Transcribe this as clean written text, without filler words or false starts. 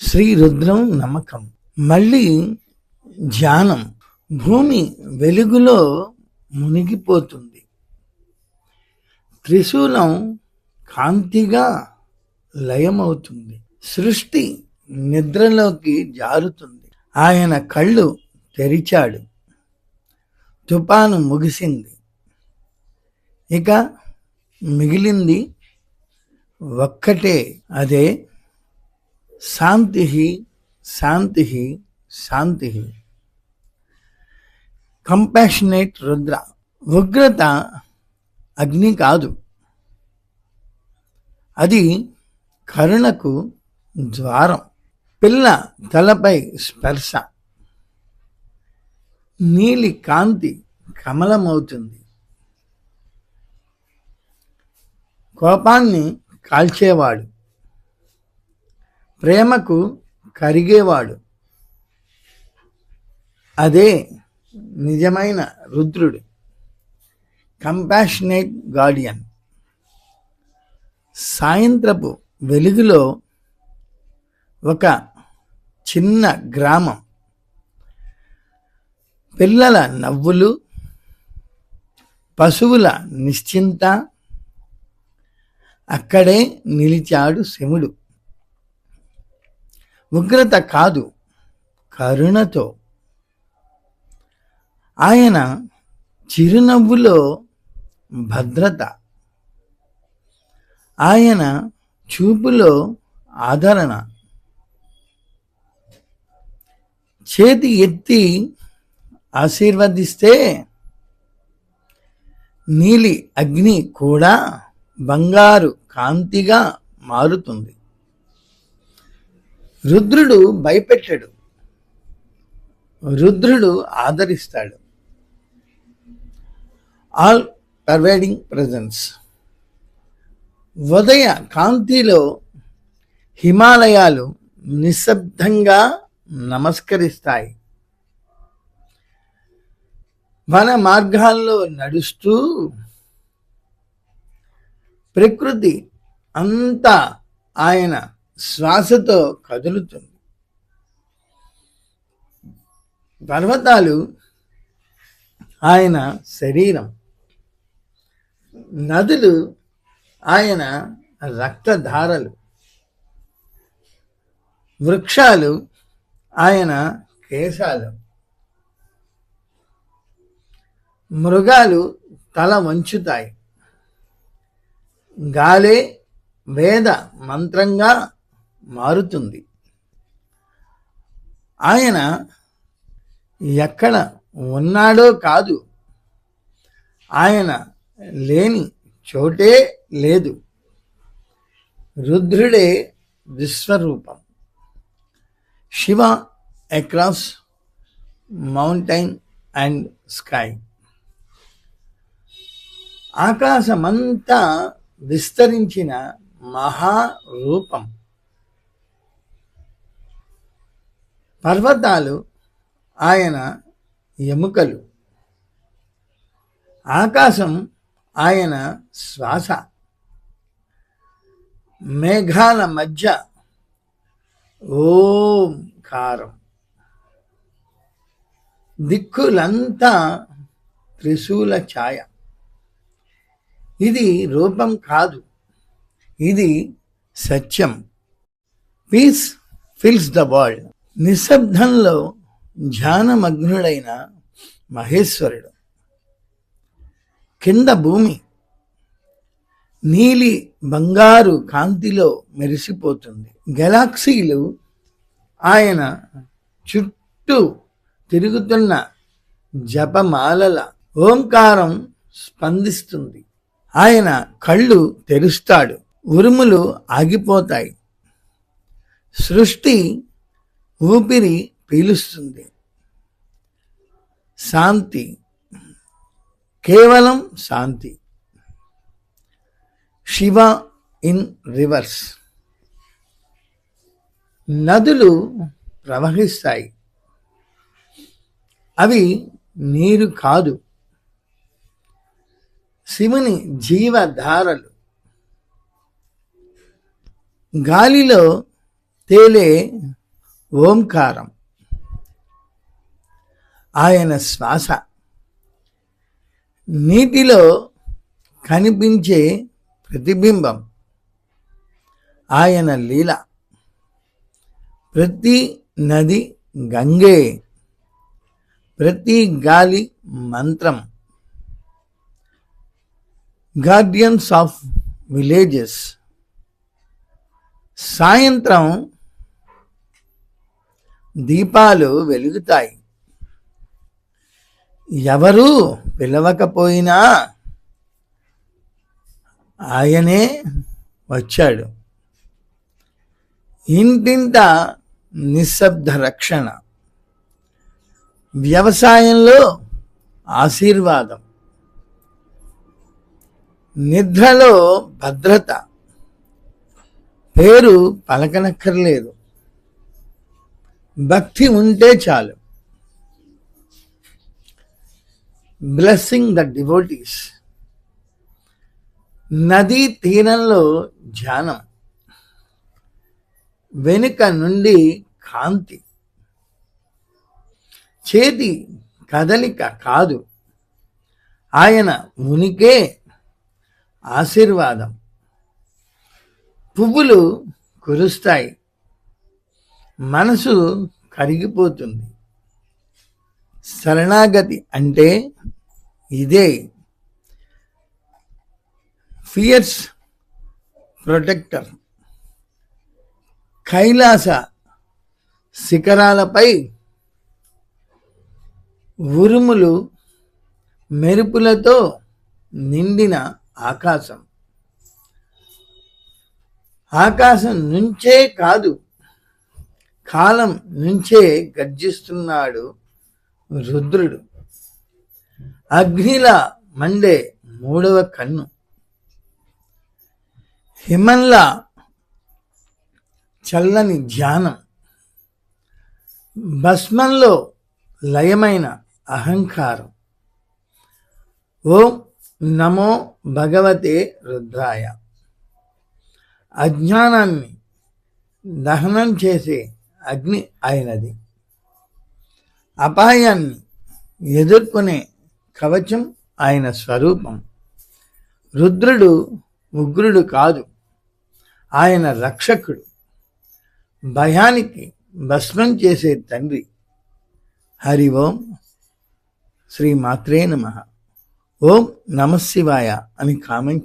శ్రీ రుద్రం నమ్మకం. మళ్ళీ ధ్యానం. భూమి వెలుగులో మునిగిపోతుంది. త్రిశూలం కాంతిగా లయమవుతుంది. సృష్టి నిద్రలోకి జారుతుంది. ఆయన కళ్ళు తెరిచాడు. తుఫాను ముగిసింది. ఇక మిగిలింది ఒక్కటే. అదే శాంతి, శాంతి, శాంతి. కంపాషనేట్ రుద్ర. ఉగ్రత అగ్ని కాదు, అది కరుణకు ద్వారం. పిల్ల తలపై స్పర్శ, నీలి కాంతి కమలమవుతుంది. కోపాన్ని కాల్చేవాడు, ప్రేమకు కరిగేవాడు. అదే నిజమైన రుద్రుడు, కంపాషనేట్ గార్డియన్. సాయంత్రపు వెలుగులో ఒక చిన్న గ్రామం. పిల్లల నవ్వులు, పశువుల నిశ్చింత. అక్కడే నిలిచాడు శివుడు. ఉగ్రత కాదు, కరుణతో. ఆయన చిరునవ్వులో భద్రత, ఆయన చూపులో ఆదరణ. చేతి ఎత్తి ఆశీర్వదిస్తే నీలి అగ్ని కూడా బంగారు కాంతిగా మారుతుంది. రుద్రుడు భయపెట్టడు, రుద్రుడు ఆదరిస్తాడు. All pervading presence. ఉదయ కాంతిలో హిమాలయాలు నిశ్శబ్దంగా నమస్కరిస్తాయి. వన మార్గాల్లో నడుస్తూ ప్రకృతి అంతా ఆయన శ్వాసతో కదులుతుంది. పర్వతాలు ఆయన శరీరం, నదులు ఆయన రక్తధారలు, వృక్షాలు ఆయన కేశాలు, మృగాలు తల వంచుతాయి. గాలే వేద మంత్రంగా మారుతుంది. ఆయన ఎక్కడ ఉన్నాడో కాదు, ఆయన లేని చోటే లేదు. రుద్రుడే విశ్వరూపం. Shiva across mountain and sky. ఆకాశమంతా విస్తరించిన మహారూపం. పర్వతాలు ఆయన ఎముకలు, ఆకాశం ఆయన శ్వాస. మేఘాల మధ్య ఓంకారం. దిక్కులంతా త్రిశూల ఛాయ. ఇది రూపం కాదు, ఇది సత్యం. Peace fills the world. నిశ్శబ్దంలో ధ్యానమగ్నుడైన మహేశ్వరుడు. కింద భూమి నీలి బంగారు కాంతిలో మెరిసిపోతుంది. గెలాక్సీలు ఆయన చుట్టూ తిరుగుతున్న జపమాలల. ఓంకారం స్పందిస్తుంది. ఆయన కళ్ళు తెరుస్తాడు, ఉరుములు ఆగిపోతాయి. సృష్టి ఊపిరి పీలుస్తుంది. శాంతి, కేవలం శాంతి. Shiva in reverse. నదులు ప్రవహిస్తాయి. అవి నీరు కాదు, శివుని జీవధారలు. గాలిలో తేలే ఓంకారం, ఆయన శ్వాస, నీటిలో కనిపించే ప్రతిబింబం, ఆయన లీల. ప్రతి నది గంగే, ప్రతి గాలి మంత్రం. Guardians of villages. సాయంత్రం దీపాలు వెలుగుతాయి. ఎవరూ పిలవకపోయినా ఆయనే వచ్చాడు. ఇంటింట నిశ్శబ్ద రక్షణ. వ్యవసాయంలో ఆశీర్వాదం. నిద్రలో భద్రత. పేరు పలకనక్కర్లేదు, భక్తి ఉంటే చాలు. Blessing the devotees. నదీ తీరంలో ధ్యానం. వెనుక నుండి కాంతి. చేతి కదలిక కాదు, ఆయన ఉనికే ఆశీర్వాదం. పువ్వులు కురుస్తాయి, మనసు కరిగిపోతుంది. శరణాగతి అంటే ఇదే. Fears protector. కైలాస శిఖరాలపై ఉరుములు, మెరుపులతో నిండిన ఆకాశం. ఆకాశం నుంచే కాదు, కాలం నుంచే గర్జిస్తున్నాడు రుద్రుడు. అగ్నిలా మండే మూడవ కన్ను. హిమంలా చల్లని ధ్యానం. భస్మంలో లయమైన అహంకారం. ఓం నమో భగవతే రుద్రాయ. అజ్ఞానాన్ని దహనం చేసే అగ్ని అయినది. అపాయాన్ని ఎదుర్కొనే కవచం ఆయన స్వరూపం. రుద్రుడు ఉగ్రుడు కాదు, ఆయన రక్షకుడు. భయానికి భస్మం చేసే తండ్రి. హరి ఓం. శ్రీ మాత్రే నమః. ఓం నమః శివాయ అని కామెంట్